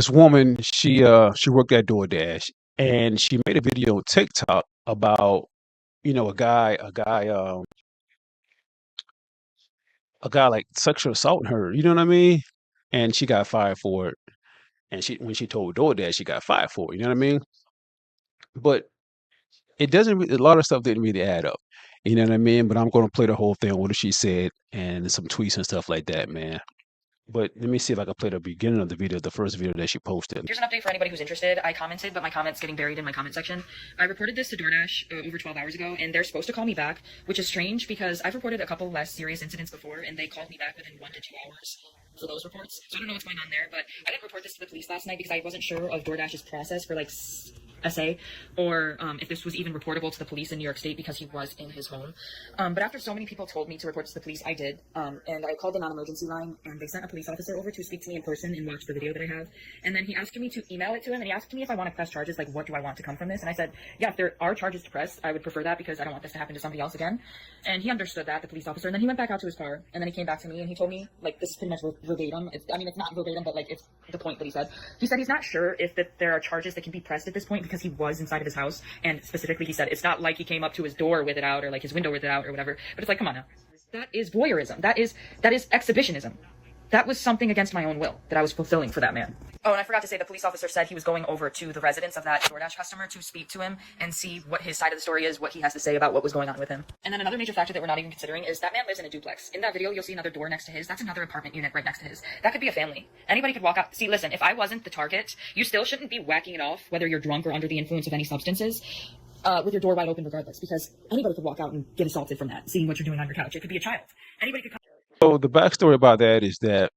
This woman, she worked at DoorDash, and she made a video on TikTok about a guy like sexual assaulting her. You know what I mean? And she got fired for it. And when she told DoorDash, she got fired for it. You know what I mean? But it doesn't. A lot of stuff didn't really add up. You know what I mean? But I'm gonna play the whole thing, what she said, and some tweets and stuff like that, man. But let me see if I can play the beginning of the video, the first video that she posted. Here's an update for anybody who's interested. I commented, but my comment's getting buried in my comment section. I reported this to DoorDash over 12 hours ago, and they're supposed to call me back, which is strange because I've reported a couple less serious incidents before, and they called me back within 1 to 2 hours for those reports. So I don't know what's going on there, but I didn't report this to the police last night because I wasn't sure of DoorDash's process for like SA or if this was even reportable to the police in New York State because he was in his home. But after so many people told me to report to the police, I did. And I called the non-emergency line, and they sent a police officer over to speak to me in person and watch the video that I have. And then he asked me to email it to him, and he asked me if I want to press charges, like what do I want to come from this? And I said, yeah, if there are charges to press, I would prefer that because I don't want this to happen to somebody else again. And he understood that, the police officer. And then he went back out to his car, and then he came back to me and he told me, like, this is pretty much verbatim. It's not verbatim, but like it's the point that he said. He said he's not sure if there are charges that can be pressed at this point because he was inside of his house, and specifically he said it's not like he came up to his door with it out or like his window with it out or whatever, but it's like, come on now, that is voyeurism, that is exhibitionism. That was something against my own will that I was fulfilling for that man. Oh, and I forgot to say, the police officer said he was going over to the residence of that DoorDash customer to speak to him and see what his side of the story is, what he has to say about what was going on with him. And then another major factor that we're not even considering is that man lives in a duplex. In that video, you'll see another door next to his. That's another apartment unit right next to his. That could be a family. Anybody could walk out. See, listen, if I wasn't the target, you still shouldn't be whacking it off, whether you're drunk or under the influence of any substances, with your door wide open regardless, because anybody could walk out and get assaulted from that, seeing what you're doing on your couch. It could be a child. Anybody could come. So the backstory about that is that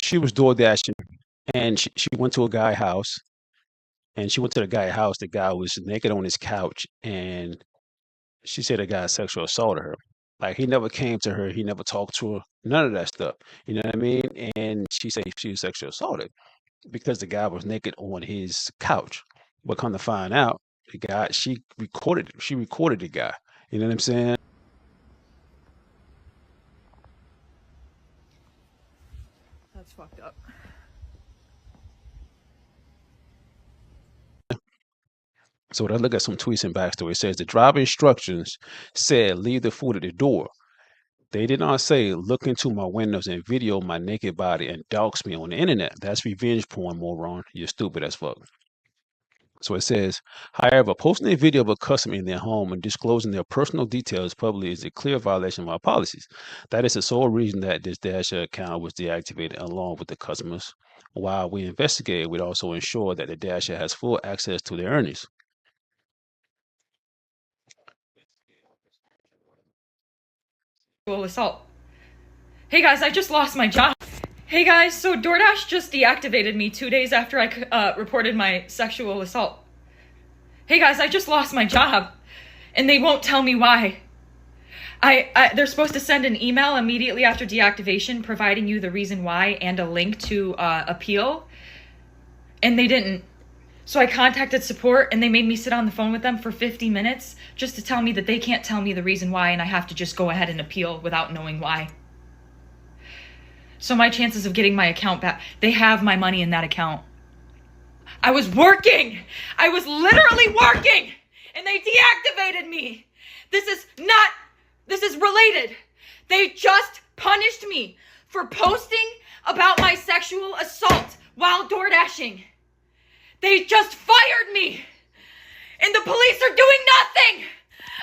she was door dashing, and she went to a guy's house, and she went to the guy's house. The guy was naked on his couch, and she said the guy sexual assaulted her. Like, he never came to her, he never talked to her, none of that stuff. You know what I mean? And she said she was sexually assaulted because the guy was naked on his couch. But come to find out, the guy, she recorded the guy. You know what I'm saying? That's fucked up. So when I look at some tweets and backstory, it says the driver instructions said leave the food at the door. They did not say look into my windows and video my naked body and dox me on the internet. That's revenge porn, moron. You're stupid as fuck. So it says, however, posting a video of a customer in their home and disclosing their personal details publicly is a clear violation of our policies. That is the sole reason that this Dasher account was deactivated along with the customers. While we investigate, we'd also ensure that the Dasher has full access to their earnings. Assault. Hey guys, I just lost my job. Hey guys, so DoorDash just deactivated me 2 days after I reported my sexual assault. Hey guys, I just lost my job, and they won't tell me why. They're supposed to send an email immediately after deactivation providing you the reason why and a link to appeal, and they didn't. So I contacted support, and they made me sit on the phone with them for 50 minutes just to tell me that they can't tell me the reason why, and I have to just go ahead and appeal without knowing why. So my chances of getting my account back, they have my money in that account. I was working. I was literally working, and they deactivated me. This is related. They just punished me for posting about my sexual assault while door dashing. They just fired me, and the police are doing nothing.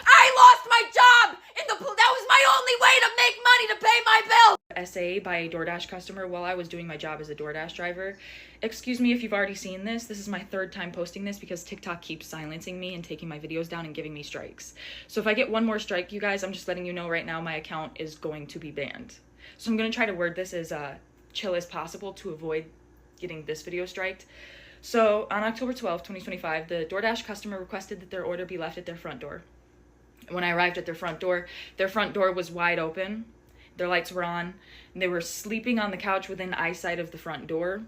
I lost my job, and that was my only way to make money to pay my bills. SA by a DoorDash customer while I was doing my job as a DoorDash driver. Excuse me if you've already seen this. This is my third time posting this because TikTok keeps silencing me and taking my videos down and giving me strikes. So if I get one more strike, you guys, I'm just letting you know right now my account is going to be banned. So I'm going to try to word this as chill as possible to avoid getting this video striked. So on October 12th, 2025, the DoorDash customer requested that their order be left at their front door. When I arrived at their front door was wide open, their lights were on, and they were sleeping on the couch within eyesight of the front door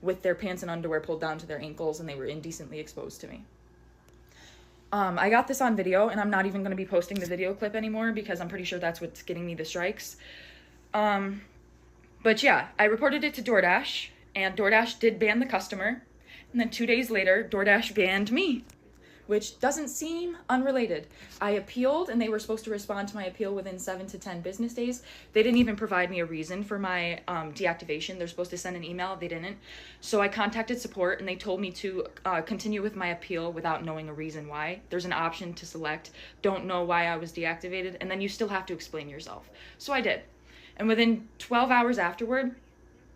with their pants and underwear pulled down to their ankles, and they were indecently exposed to me. I got this on video, and I'm not even going to be posting the video clip anymore because I'm pretty sure that's what's getting me the strikes. But yeah, I reported it to DoorDash, and DoorDash did ban the customer. And then 2 days later, DoorDash banned me, which doesn't seem unrelated. I appealed, and they were supposed to respond to my appeal within 7 to 10 business days. They didn't even provide me a reason for my deactivation. They're supposed to send an email. They didn't. So I contacted support, and they told me to continue with my appeal without knowing a reason why. There's an option to select, don't know why I was deactivated, and then you still have to explain yourself. So I did. And within 12 hours afterward,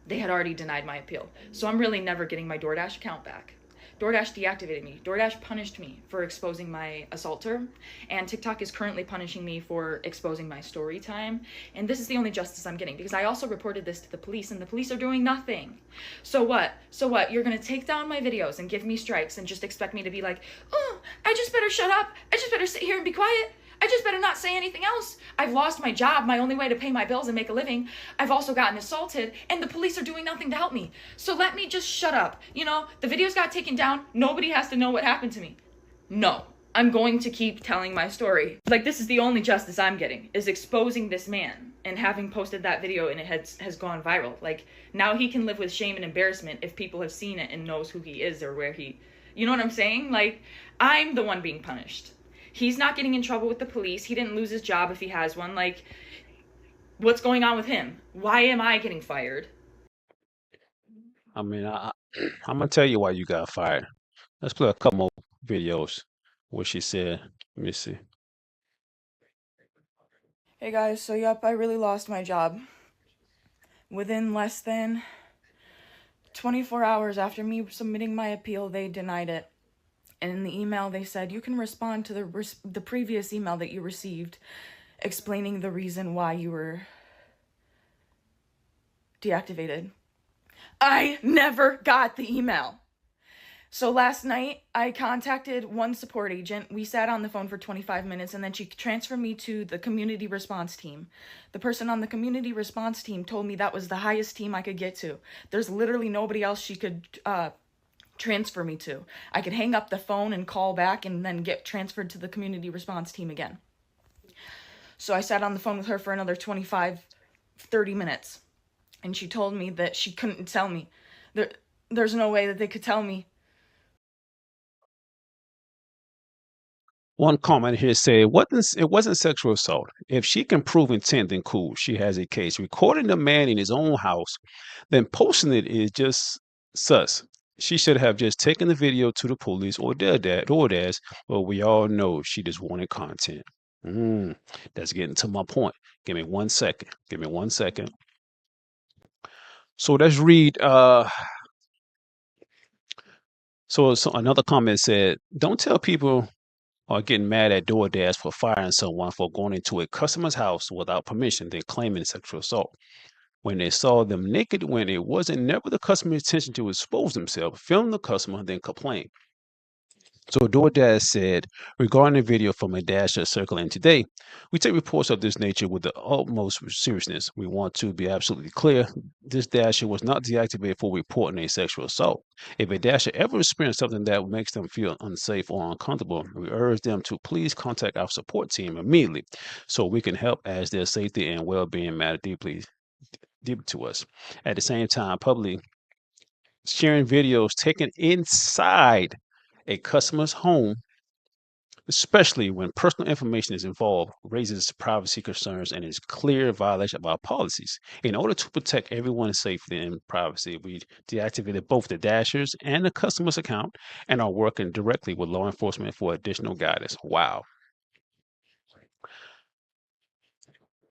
they had already denied my appeal. So I'm really never getting my DoorDash account back. DoorDash deactivated me. DoorDash punished me for exposing my assaulter, and TikTok is currently punishing me for exposing my story time. And this is the only justice I'm getting, because I also reported this to the police, and the police are doing nothing. So what? You're gonna take down my videos and give me strikes and just expect me to be like, oh, I just better shut up. I just better sit here and be quiet. I just better not say anything else. I've lost my job, my only way to pay my bills and make a living. I've also gotten assaulted, and the police are doing nothing to help me. So let me just shut up. You know, the videos got taken down. Nobody has to know what happened to me. No, I'm going to keep telling my story. Like, this is the only justice I'm getting, is exposing this man and having posted that video, and it has gone viral. Like, now he can live with shame and embarrassment if people have seen it and knows who he is or where he, you know what I'm saying? Like, I'm the one being punished. He's not getting in trouble with the police. He didn't lose his job if he has one. Like, what's going on with him? Why am I getting fired? I mean, I'm gonna tell you why you got fired. Let's play a couple more videos. What she said. Let me see. Hey guys, so yep, I really lost my job. Within less than 24 hours after me submitting my appeal, they denied it. And in the email, they said, you can respond to the previous email that you received explaining the reason why you were deactivated. I never got the email. So last night, I contacted one support agent. We sat on the phone for 25 minutes, and then she transferred me to the community response team. The person on the community response team told me that was the highest team I could get to. There's literally nobody else she could transfer me to. I could hang up the phone and call back and then get transferred to the community response team again. So I sat on the phone with her for another 25, 30 minutes. And she told me that she couldn't tell me. There's no way that they could tell me. One comment here said, it wasn't sexual assault. If she can prove intent, then cool. She has a case. Recording the man in his own house, then posting it is just sus. She should have just taken the video to the police or DoorDash, but we all know she just wanted content. That's getting to my point. Give me 1 second. Give me 1 second. So let's read. So another comment said, don't tell people are getting mad at DoorDash for firing someone for going into a customer's house without permission, then claiming sexual assault. When they saw them naked, when it wasn't never the customer's intention to expose themselves, film the customer, then complain. So DoorDash said, regarding the video from a dasher circulating today, we take reports of this nature with the utmost seriousness. We want to be absolutely clear. This dasher was not deactivated for reporting a sexual assault. If a dasher ever experienced something that makes them feel unsafe or uncomfortable, we urge them to please contact our support team immediately so we can help, as their safety and well-being matter deeply to us. At the same time, publicly sharing videos taken inside a customer's home, especially when personal information is involved, raises privacy concerns and is clear violation of our policies. In order to protect everyone's safety and privacy, we deactivated both the dashers and the customer's account and are working directly with law enforcement for additional guidance. Wow.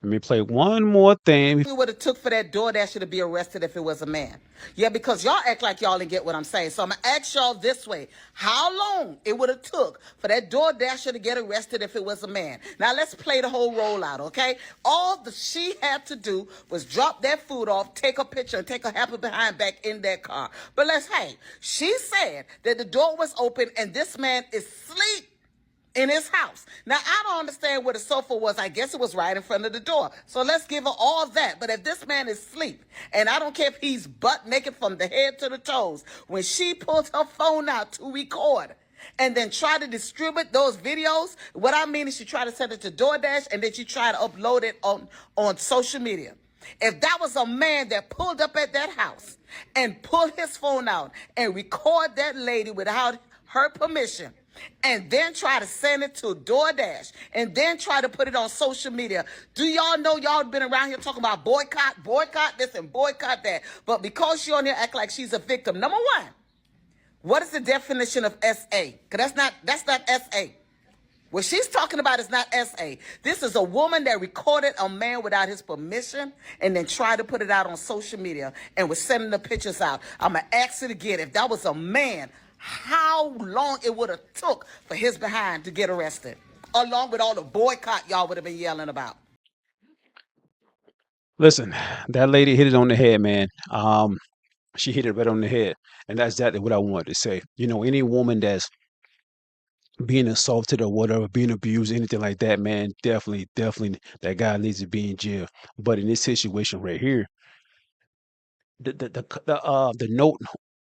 Let me play one more thing. What it took for that DoorDasher to be arrested if it was a man. Yeah, because y'all act like y'all didn't get what I'm saying. So I'm going to ask y'all this way. How long it would have took for that DoorDasher to get arrested if it was a man? Now, let's play the whole rollout, okay? All she had to do was drop that food off, take a picture, and take her happy behind back in that car. But she said that the door was open and this man is asleep in his house. Now, I don't understand where the sofa was. I guess it was right in front of the door. So let's give her all that. But if this man is asleep, and I don't care if he's butt naked from the head to the toes, when she pulls her phone out to record and then try to distribute those videos, what I mean is she tried to send it to DoorDash and then she tried to upload it on social media. If that was a man that pulled up at that house and pulled his phone out and record that lady without her permission, and then try to send it to DoorDash, and then try to put it on social media. Do y'all know y'all been around here talking about boycott this and boycott that? But because she on here act like she's a victim, number one, what is the definition of SA? Because that's not SA. What she's talking about is not SA. This is a woman that recorded a man without his permission and then tried to put it out on social media and was sending the pictures out. I'm going to ask it again. If that was a man, how long it would have took for his behind to get arrested, along with all the boycott y'all would have been yelling about. Listen, that lady hit it on the head, man. She hit it right on the head. And that's exactly what I wanted to say. You know, any woman that's being assaulted or whatever, being abused, anything like that, man, definitely that guy needs to be in jail. But in this situation right here, the note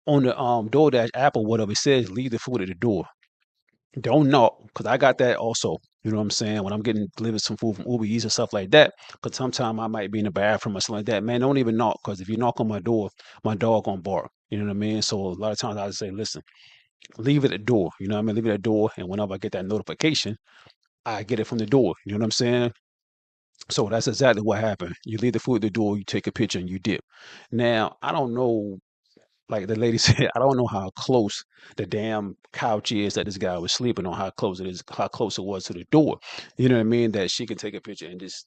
on the DoorDash app or whatever says leave the food at the door. Don't knock, because I got that also. You know what I'm saying? When I'm getting delivered some food from Uber Eats and stuff like that, because sometimes I might be in the bathroom or something like that. Man, don't even knock, because if you knock on my door, my dog gonna bark. You know what I mean? So a lot of times I say, listen, leave it at the door. You know what I mean? Leave it at the door, and whenever I get that notification, I get it from the door. You know what I'm saying? So that's exactly what happened. You leave the food at the door, you take a picture, and you dip. Now, I don't know, like the lady said, I don't know how close the damn couch is that this guy was sleeping on, how close it is, how close it was to the door. You know what I mean? That she can take a picture and just,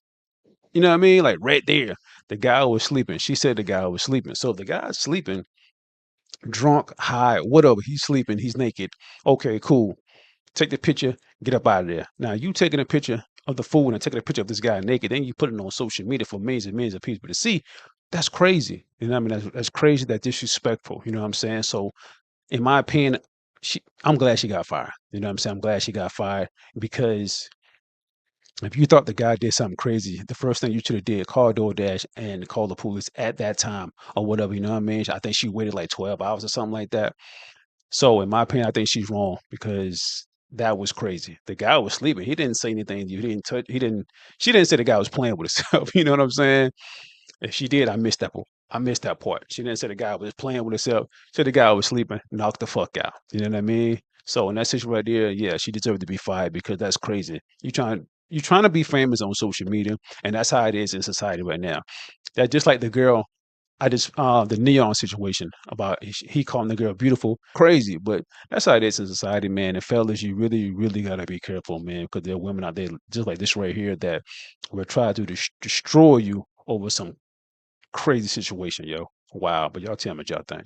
you know what I mean? Like right there, the guy was sleeping. She said the guy was sleeping. So if the guy's sleeping, drunk, high, whatever, he's sleeping, he's naked. Okay, cool. Take the picture, get up out of there. Now you taking a picture of the food and taking a picture of this guy naked, then you put it on social media for millions and millions of people to see. That's crazy. You know what I mean? That's crazy. That's disrespectful. You know what I'm saying? So in my opinion, I'm glad she got fired. You know what I'm saying? I'm glad she got fired, because if you thought the guy did something crazy, the first thing you should have did, call DoorDash and call the police at that time or whatever. You know what I mean? I think she waited like 12 hours or something like that. So in my opinion, I think she's wrong, because that was crazy. The guy was sleeping. He didn't say anything to you. He didn't touch. He didn't. She didn't say the guy was playing with himself. You know what I'm saying? If she did, I missed that. I missed that part. She didn't say the guy was playing with himself. Said the guy was sleeping. Knocked the fuck out. You know what I mean? So in that situation right there, yeah, she deserved to be fired, because that's crazy. You trying to be famous on social media, and that's how it is in society right now. That just like the girl, the neon situation about he calling the girl beautiful, crazy, but that's how it is in society, man. And fellas, you really gotta be careful, man, because there are women out there just like this right here that will try to destroy you over some crazy situation, yo. Wow, but y'all tell me what y'all think.